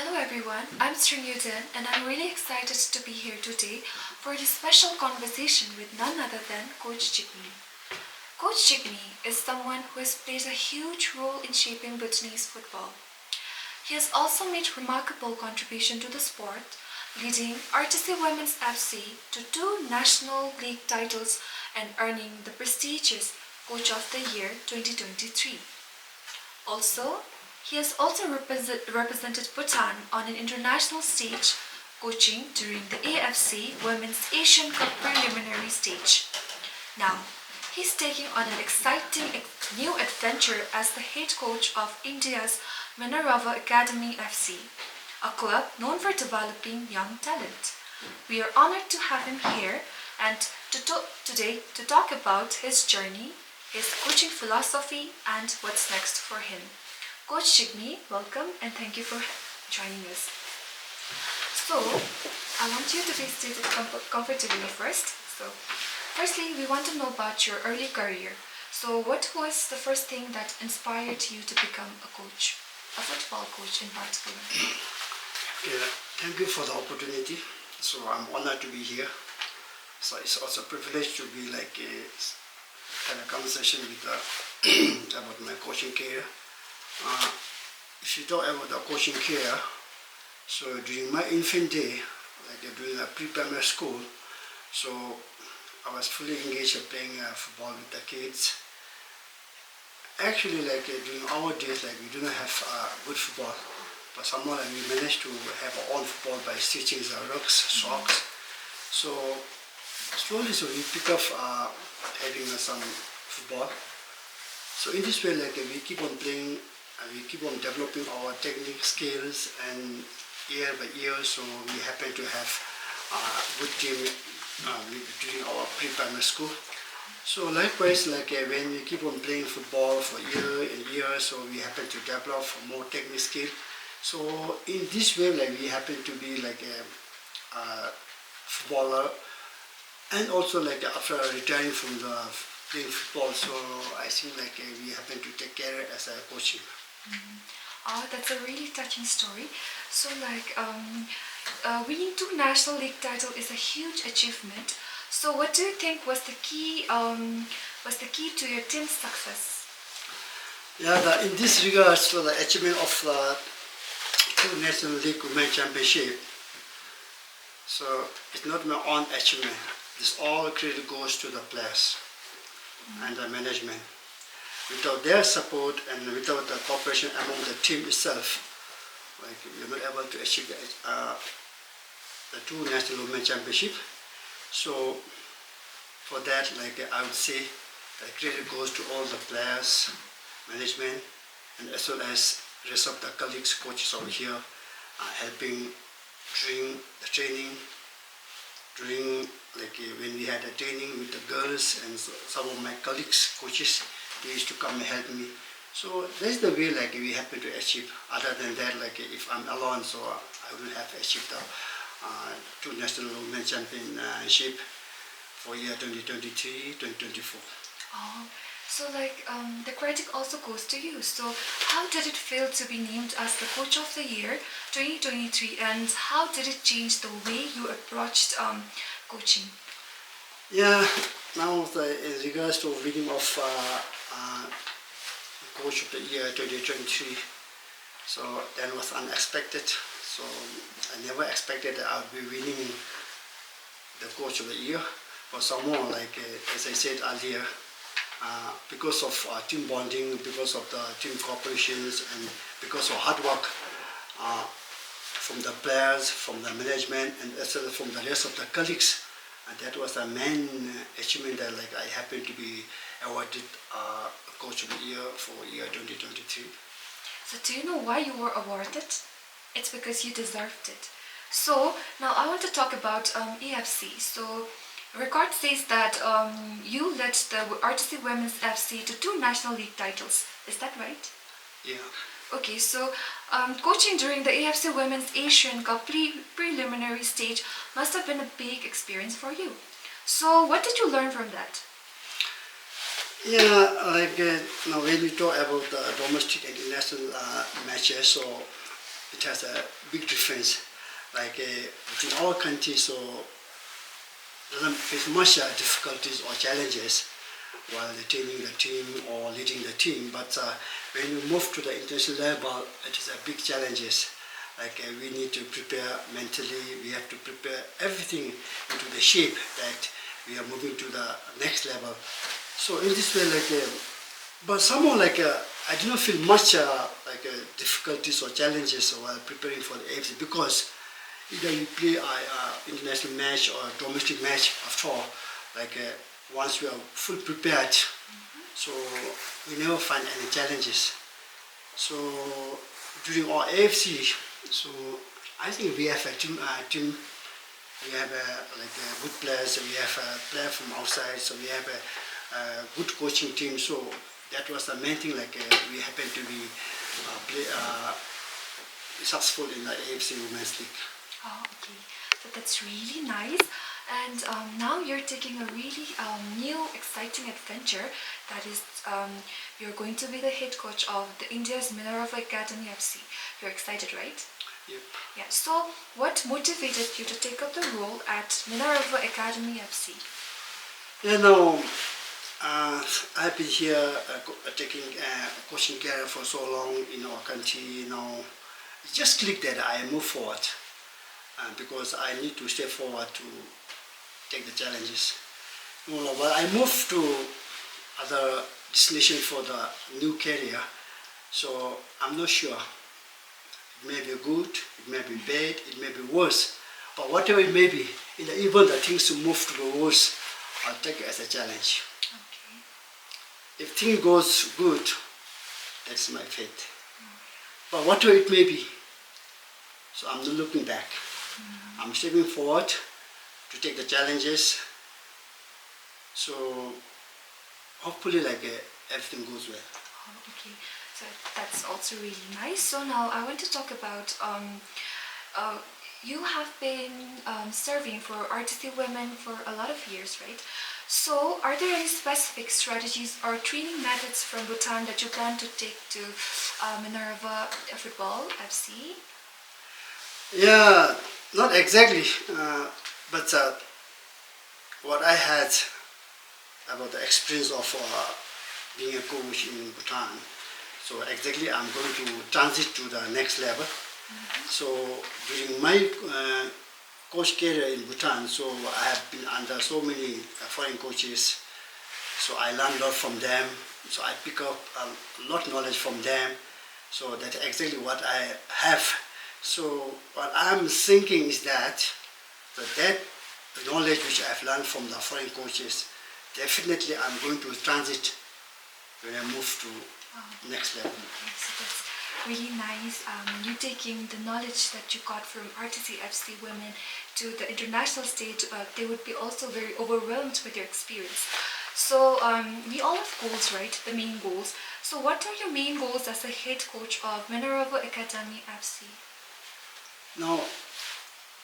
Hello everyone, I'm Tshering Yudon and I'm really excited to be here today for this special conversation with none other than Coach Jigme. Coach Jigme is someone who has played a huge role in shaping Bhutanese football. He has also made remarkable contribution to the sport, leading RTC Women's FC to 2 National League titles and earning the prestigious Coach of the Year 2023. Also, he has also represented Bhutan on an international stage, coaching during the AFC Women's Asian Cup preliminary stage. Now, he's taking on an exciting new adventure as the head coach of India's Minerva Academy FC, a club known for developing young talent. We are honored to have him here and today to talk about his journey, his coaching philosophy, and what's next for him. Coach Jigme, welcome and thank you for joining us. So, I want you to be seated comfortably first. So, firstly, we want to know about your early career. So, what was the first thing that inspired you to become a coach, a football coach in particular? Yeah, thank you for the opportunity. So, I'm honored to be here. So, it's also a privilege to be like have a conversation with about my coaching career. If you talk about the coaching career, so during my infant day, like during a pre-primary school, so I was fully engaged in playing football with the kids. Actually, like during our days, like we do not have good football, but somehow like, we managed to have our own football by stitching the rugs, socks. So slowly, so we pick up having some football. So in this way, like we keep on playing. We keep on developing our technique skills, and year by year, so we happen to have a good team during our pre-primary school. So likewise, like when we keep on playing football for year and year, so we happen to develop more technique skill. So in this way, like we happen to be like a footballer, and also like after retiring from the playing football, so I think like we happen to take care as a coaching. Oh, that's a really touching story. So like winning 2 National League titles is a huge achievement. So what do you think was the key to your team's success? Yeah, in this regards to the achievement of the 2 National League Women's Championship, so it's not my own achievement. This all credit goes to the players and the management. Without their support and without the cooperation among the team itself, like we're not able to achieve the 2 National Women's Championship. So for that, like I would say, the credit goes to all the players, management, and as well as rest of the colleagues, coaches over here, helping during the training, during like when we had a training with the girls and some of my colleagues, coaches. They used to come and help me. So that's the way like we happen to achieve. Other than that, like if I'm alone, so I wouldn't have achieved the 2 National Women's Championship for year 2023-2024. Oh, so like the credit also goes to you. So how did it feel to be named as the Coach of the Year 2023, and how did it change the way you approached coaching? Yeah, now in regards to winning of Coach of the Year 2023, so that was unexpected. So I never expected that I would be winning the Coach of the Year. But somehow, like as I said earlier, because of team bonding, because of the team cooperations, and because of hard work from the players, from the management, and as well as from the rest of the colleagues, and that was the main achievement that like I happened to be awarded Coach of the Year for year 2023. So do you know why you were awarded? It's because you deserved it. So now I want to talk about EFC. So record says that you led the RTC Women's FC to 2 National League titles. Is that right? Yeah. Okay, so coaching during the AFC Women's Asian Cup preliminary stage must have been a big experience for you. So what did you learn from that? Yeah, like now when we talk about the domestic and international matches, so it has a big difference. Like within our country, so doesn't face much difficulties or challenges while training the team or leading the team. But when you move to the international level, it is a big challenges. Like we need to prepare mentally, we have to prepare everything into the shape that we are moving to the next level. So in this way, but somehow I do not feel much difficulties or challenges while preparing for the AFC, because either you play an international match or a domestic match, after all, once we are full prepared, so we never find any challenges. So during our AFC, so I think we have a team. We have good players. We have a player from outside. So we have a good coaching team. So that was the main thing. We happen to be successful in the AFC Women's League. Oh, okay. So that's really nice. And now you're taking a really new, exciting adventure. That is, you're going to be the head coach of the India's Minerva Academy FC. You're excited, right? Yep. Yeah. So, what motivated you to take up the role at Minerva Academy FC? I've been here taking coaching career for so long in our country. It just clicked that I move forward because I need to step forward to take the challenges. But I moved to other destination for the new career, so I'm not sure. It may be good, it may be bad, it may be worse. But whatever it may be, in the event that things to move to the worse, I'll take it as a challenge. Okay. If things goes good, that's my fate. But whatever it may be, so I'm not looking back. I'm stepping forward to take the challenges. So hopefully everything goes well. Oh, okay. So that's also really nice. So now I want to talk about you have been serving for RTC women for a lot of years, right? So are there any specific strategies or training methods from Bhutan that you plan to take to Minerva Football FC? Yeah, not exactly, but what I had about the experience of being a coach in Bhutan. So exactly, I'm going to transit to the next level. So during my coach career in Bhutan, so I have been under so many foreign coaches. So I learned a lot from them. So I pick up a lot of knowledge from them. So that's exactly what I have. So what I'm thinking is that knowledge which I've learned from the foreign coaches, definitely I'm going to transit when I move to next level. Okay, so that's really nice. You taking the knowledge that you got from RTC FC women to the international stage, they would be also very overwhelmed with your experience. So we all have goals, right? The main goals. So what are your main goals as a head coach of Minerva Academy FC? Now,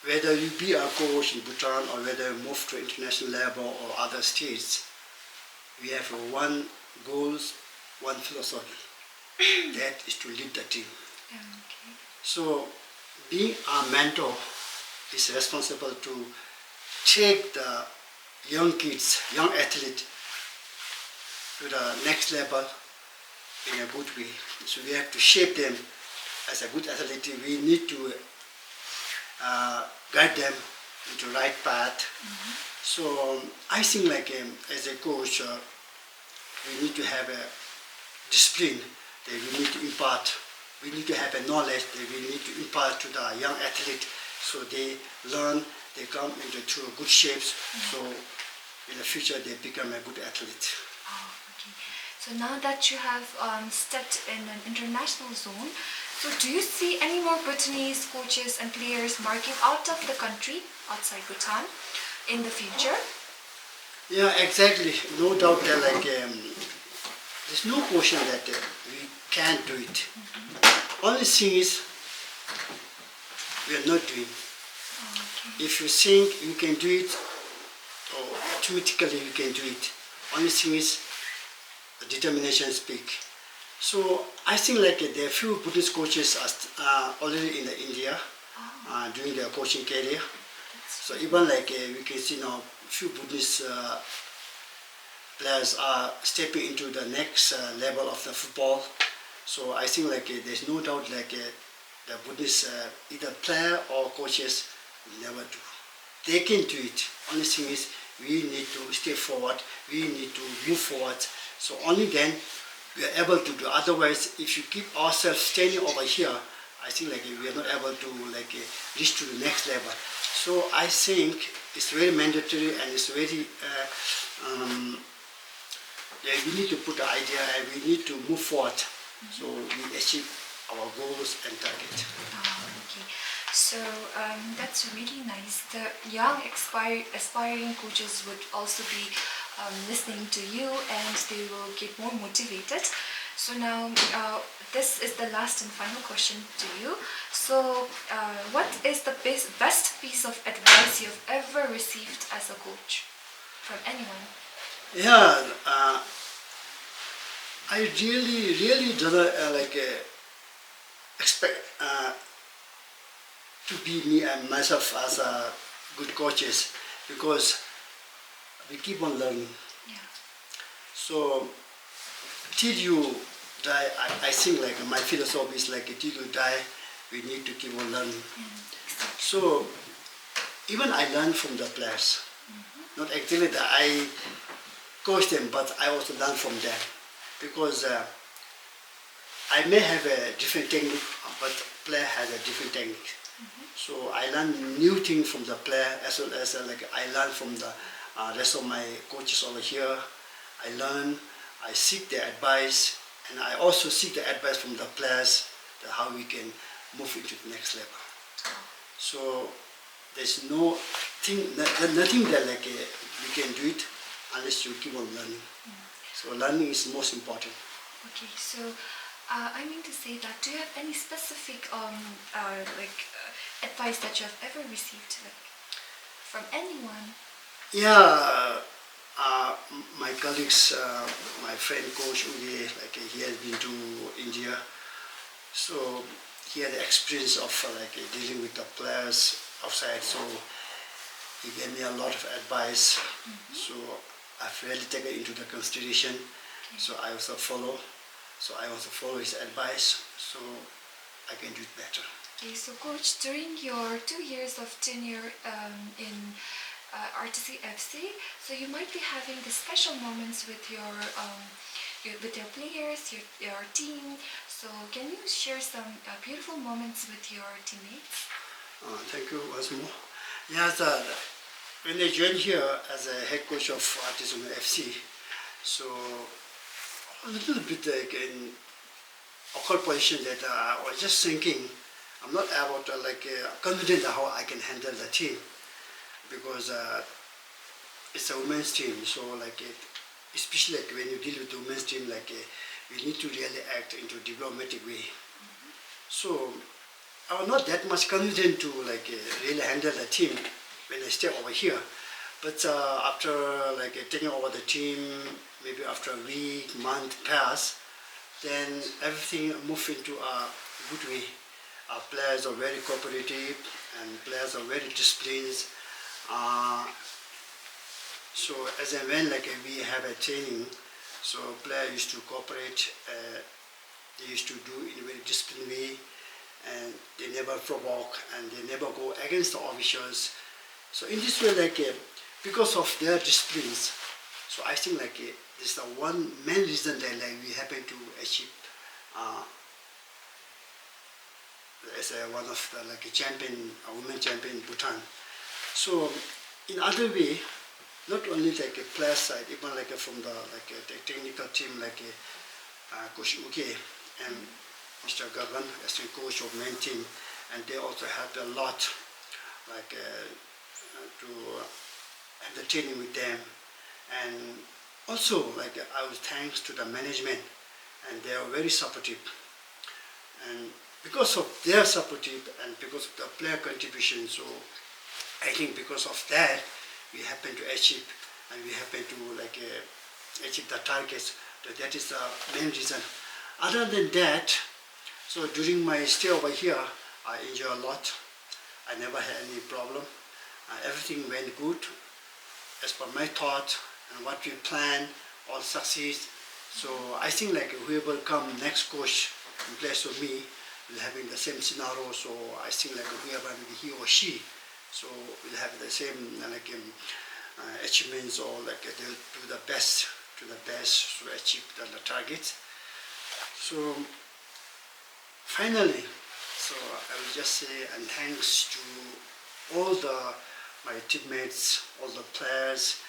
whether you be a coach in Bhutan or whether you move to international level or other states, we have one goal, one philosophy. That is to lead the team. Okay. So, being a mentor is responsible to take the young kids, young athletes to the next level in a good way. So we have to shape them as a good athlete. We need to guide them into the right path. So I think as a coach, we need to have a discipline that we need to impart. We need to have a knowledge that we need to impart to the young athlete, so they learn, they come into good shapes, so in the future they become a good athlete. Oh, okay. So now that you have stepped in an international zone, so do you see any more Bhutanese coaches and players marking out of the country, outside Bhutan, in the future? Yeah, exactly. No doubt that there's no question that we can't do it. Only thing is, we are not doing. Okay. If you think you can do it, or automatically you can do it. Only thing is, the determination speak. So I think like there are few Bhutanese coaches are already in India doing their coaching career. So even like we can see now few Bhutanese players are stepping into the next level of the football. So I think like there's no doubt like the Bhutanese either player or coaches will never do. They can do it. Only thing is we need to step forward. We need to move forward. So only then we are able to do. Otherwise, if you keep ourselves standing over here, I think like we are not able to like reach to the next level. So I think it's very mandatory and it's very we need to put the idea and we need to move forward so we achieve our goals and target. Oh, okay. So that's really nice. The young aspiring coaches would also be listening to you and they will get more motivated. So now this is the last and final question to you. So what is the best piece of advice you've ever received as a coach from anyone? Yeah, I really don't expect to be me and myself as a good coaches because we keep on learning. Yeah. So till you die, I think like my philosophy is like till you die, we need to keep on learning. So even I learn from the players. Not actually that I coach them, but I also learn from them because I may have a different technique, but player has a different technique. So I learn new things from the player as well as like I learn from the rest of my coaches over here. I seek their advice, and I also seek the advice from the players that how we can move into the next level. So there's nothing that like we can do it unless you keep on learning. So learning is most important. Okay, so I mean to say that do you have any specific advice that you have ever received from anyone? Yeah, my colleagues, my friend Coach Jigme, like he has been to India, so he had the experience of dealing with the players outside. So he gave me a lot of advice. So I've really taken into the consideration. So I also follow. So I also follow his advice. So I can do it better. Okay, so Coach, during your 2 years of tenure in RTC FC, so you might be having the special moments with your players, your team. So can you share some beautiful moments with your teammates? Thank you once more. Yes, when I joined here as a head coach of Tshering FC, so a little bit like in awkward position that I was just thinking, I'm not about confident how I can handle the team because it's a women's team. So especially when you deal with the women's team, we need to really act into a diplomatic way. So I was not that much confident to really handle the team when I stay over here. But after taking over the team, maybe after a week, month pass, then everything moved into a good way. Our players are very cooperative and players are very disciplined. So as and when we have a training, so players used to cooperate. They used to do in a very disciplined way, and they never provoke and they never go against the officials. So in this way, because of their disciplines, so I think this is the one main reason that we happen to achieve as one of the champion, women champion in Bhutan. So in other way, not only player side, even from the technical team Coach Jigme and Mr. Gagan as the coach of main team, and they also helped a lot to have the training with them, and also I was thanks to the management, and they are very supportive, and because of their supportive and because of the player contribution, so I think because of that we happen to achieve and we happen to achieve the targets. That is the main reason Other than that, so during my stay over here, I enjoy a lot. I never had any problem. Everything went good as per my thought and what we planned, all succeed. So I think like whoever come next coach in place of me will having the same scenario. So I think like whoever he or she, so will have the same achievements, or like they'll do the best to achieve the target. So finally, so I will just say, and thanks to all my teammates, all the players,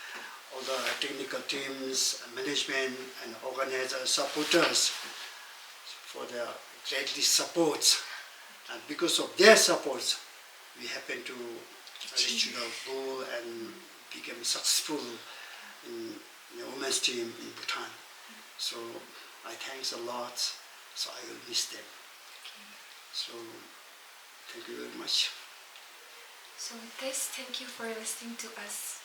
all the technical teams, management, and organizers, supporters for their greatly support. And because of their support, we happen to reach the goal and become successful in the women's team in Bhutan. So I thanks a lot. So I will miss them. So thank you very much. So with this, thank you for listening to us.